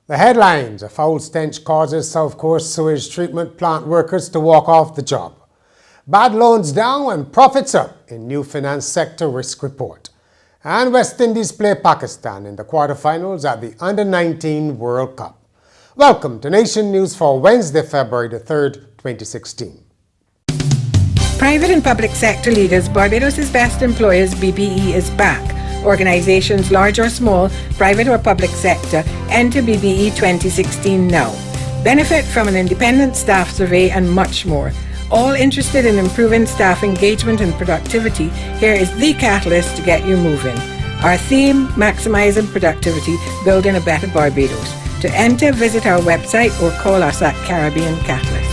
The headlines: a foul stench causes South Coast sewage treatment plant workers to walk off the job. Bad loans down and profits up in new finance sector risk report. And West Indies play Pakistan in the quarterfinals at the Under-19 World Cup. Welcome to Nation News for Wednesday, February the 3rd, 2016. Private and public sector leaders, Barbados' best employers, BBE, is back. Organizations, large or small, private or public sector, enter BBE 2016 now. Benefit from an independent staff survey and much more. All interested in improving staff engagement and productivity, here is the catalyst to get you moving. Our theme, maximizing productivity, building a better Barbados. To enter, visit our website or call us at Caribbean Catalyst.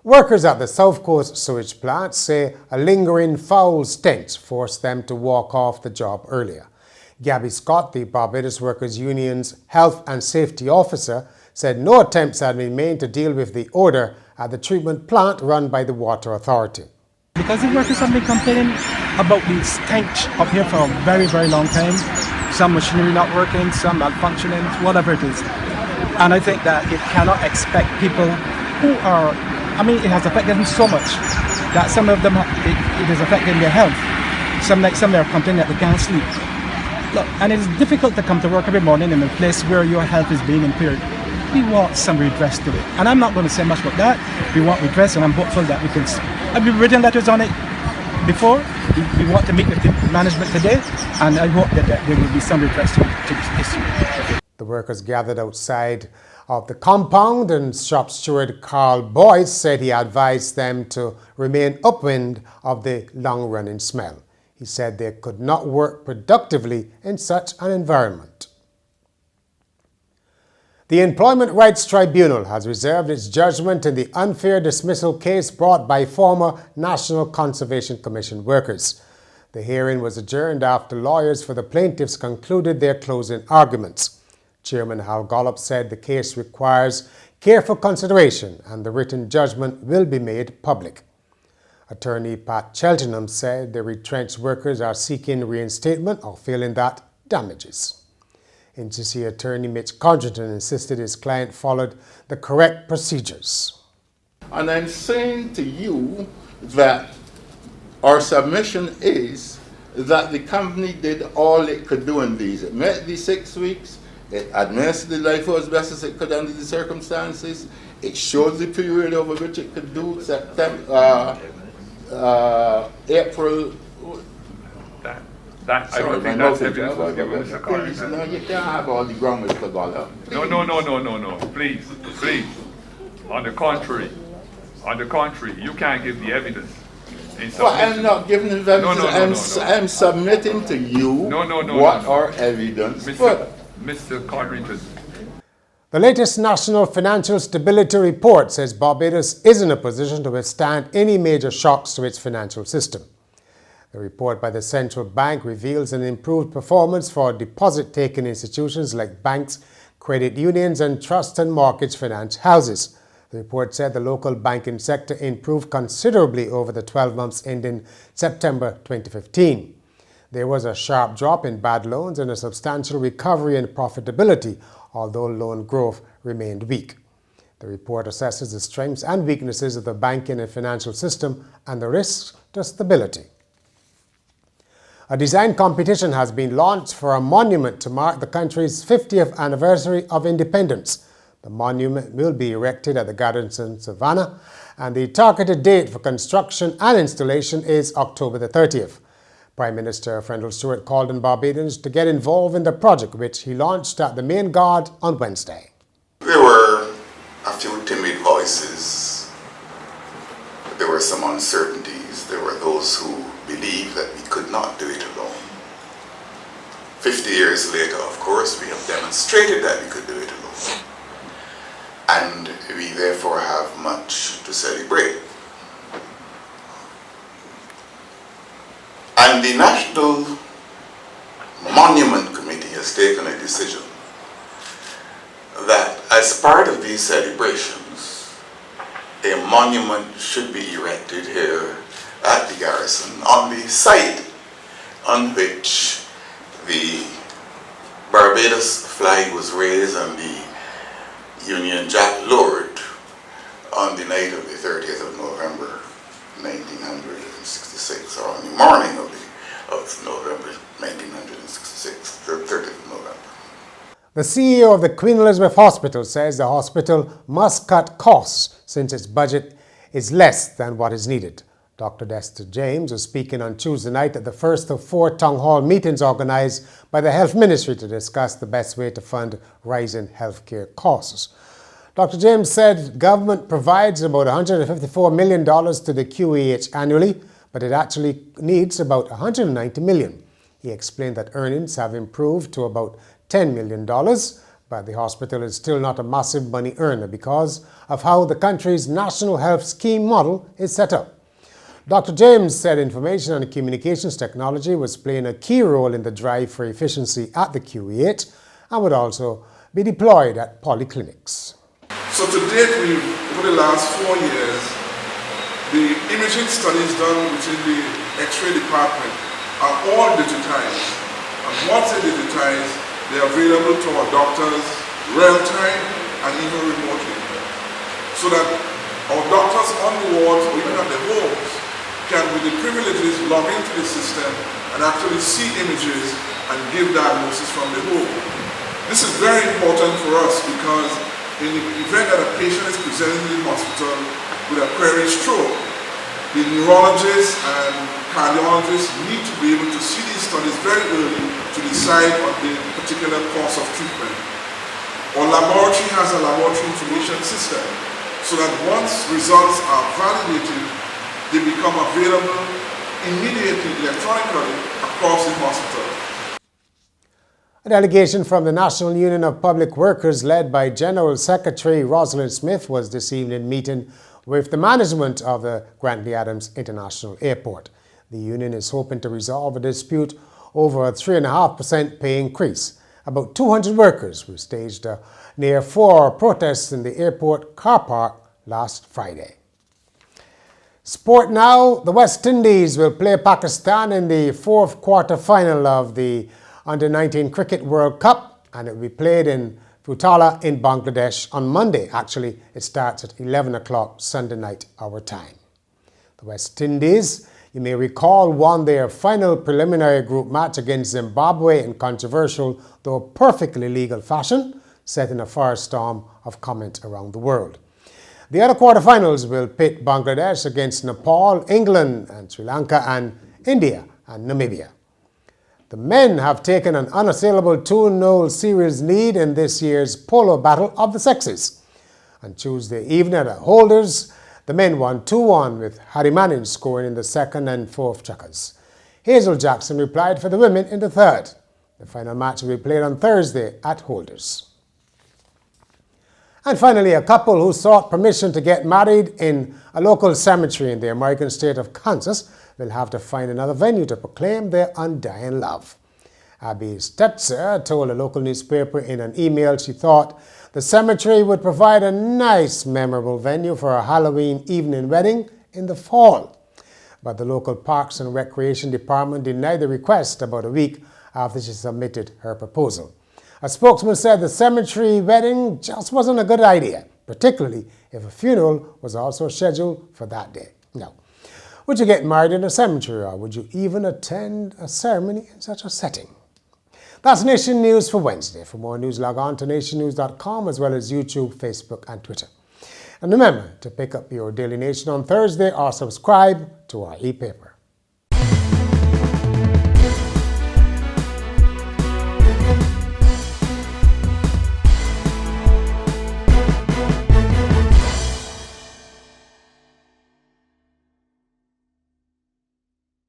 Workers at the South Coast sewage plant say a lingering foul stench forced them to walk off the job earlier. Gabby Scott, the Barbados Workers Union's Health and Safety Officer, said no attempts had been made to deal with the odour at the treatment plant run by the Water Authority. Because the workers have been complaining about the stench up here for a very, very long time. Some machinery not working, some malfunctioning, whatever it is. And I think that it cannot expect people who are, it has affected them so much that some of them, it is affecting their health. Some are complaining that they can't sleep. Look, and it is difficult to come to work every morning in a place where your health is being impaired. We want some redress to it. And I'm not going to say much about that. We want redress, and I'm hopeful that we can. I've been written letters on it before. We want to meet with the management today, and I hope that there will be some redress to this issue. The workers gathered outside of the compound, and shop steward Carl Boyce said he advised them to remain upwind of the long-running smell. He said they could not work productively in such an environment. The Employment Rights Tribunal has reserved its judgment in the unfair dismissal case brought by former National Conservation Commission workers. The hearing was adjourned after lawyers for the plaintiffs concluded their closing arguments. Chairman Hal Gollop said the case requires careful consideration and the written judgment will be made public. Attorney Pat Cheltenham said the retrenched workers are seeking reinstatement or failing that, damages. NCC attorney Mitch Codrington insisted his client followed the correct procedures. And I'm saying to you that our submission is that the company did all it could do in these. It met the 6 weeks. It administered the life as best as it could under the circumstances. It showed the period over which it could do, April. I don't think that's evidence was given, Mr. Codrington. No, you can't have all the ground, Mr. Gollop. No. Please. On the contrary, you can't give the evidence. Well, I'm not giving the evidence. I'm submitting to you what our evidence. Mr. Codrington. The latest National Financial Stability Report says Barbados is in a position to withstand any major shocks to its financial system. The report by the central bank reveals an improved performance for deposit-taking institutions like banks, credit unions, and trust and mortgage finance houses. The report said the local banking sector improved considerably over the 12 months ending September 2015. There was a sharp drop in bad loans and a substantial recovery in profitability, although loan growth remained weak. The report assesses the strengths and weaknesses of the banking and financial system and the risks to stability. A design competition has been launched for a monument to mark the country's 50th anniversary of independence. The monument will be erected at the Gardens in Savannah, and the targeted date for construction and installation is October the 30th. Prime Minister Frendel Stuart called on Barbadians to get involved in the project, which he launched at the Main Guard on Wednesday. There were a few timid voices. There were some uncertainties. There were those who believed that we could not do it alone. 50 years later, of course, we have demonstrated that we could do it alone. And we therefore have much to celebrate. And the National Monument Committee has taken a decision that as part of these celebrations, a monument should be erected here at the garrison on the site on which the Barbados flag was raised and the Union Jack lowered on the night of the 30th of November 1966, or on the morning of November 1966, the 30th of November. The CEO of the Queen Elizabeth Hospital says the hospital must cut costs since its budget is less than what is needed. Dr. Dexter James was speaking on Tuesday night at the first of 4 town hall meetings organised by the Health Ministry to discuss the best way to fund rising healthcare costs. Dr. James said government provides about $154 million to the QEH annually, but it actually needs about $190 million. He explained that earnings have improved to about $10 million, but the hospital is still not a massive money earner because of how the country's national health scheme model is set up. Dr. James said information and communications technology was playing a key role in the drive for efficiency at the QEH and would also be deployed at polyclinics. So to date, over the last 4 years, the imaging studies done within the X-ray department are all digitized. And once they're digitized, they're available to our doctors real-time and even remotely. So that our doctors on the wards or even at their homes can, with the privileges, log into the system and actually see images and give diagnosis from the home. This is very important for us because in the event that a patient is presenting in the hospital with a query stroke, the neurologists and cardiologists need to be able to see these studies very early to decide on the particular course of treatment. Our laboratory has a laboratory information system so that once results are validated, they become available immediately electronically across the hospital. A delegation from the National Union of Public Workers led by General Secretary Rosalind Smith was this evening meeting with the management of the Grantley Adams International Airport. The union is hoping to resolve a dispute over a 3.5% pay increase. About 200 workers were staged near 4 protests in the airport car park last Friday. Sport now, the West Indies will play Pakistan in the 4th quarter final of the Under-19 Cricket World Cup, and it will be played in Futala in Bangladesh on Monday. Actually, it starts at 11 o'clock Sunday night, our time. The West Indies, you may recall, won their final preliminary group match against Zimbabwe in controversial, though perfectly legal fashion, setting a firestorm of comment around the world. The other quarterfinals will pit Bangladesh against Nepal, England and Sri Lanka, and India and Namibia. The men have taken an unassailable 2-0 series lead in this year's polo battle of the sexes. On Tuesday evening at Holders, the men won 2-1 with Harry Manning scoring in the 2nd and 4th checkers. Hazel Jackson replied for the women in the 3rd. The final match will be played on Thursday at Holders. And finally, a couple who sought permission to get married in a local cemetery in the American state of Kansas will have to find another venue to proclaim their undying love. Abby Stetzer told a local newspaper in an email she thought the cemetery would provide a nice, memorable venue for a Halloween evening wedding in the fall. But the local Parks and Recreation Department denied the request about a week after she submitted her proposal. A spokesman said the cemetery wedding just wasn't a good idea, particularly if a funeral was also scheduled for that day. Now, would you get married in a cemetery, or would you even attend a ceremony in such a setting? That's Nation News for Wednesday. For more news, log on to nationnews.com as well as YouTube, Facebook and Twitter. And remember to pick up your Daily Nation on Thursday or subscribe to our e-paper.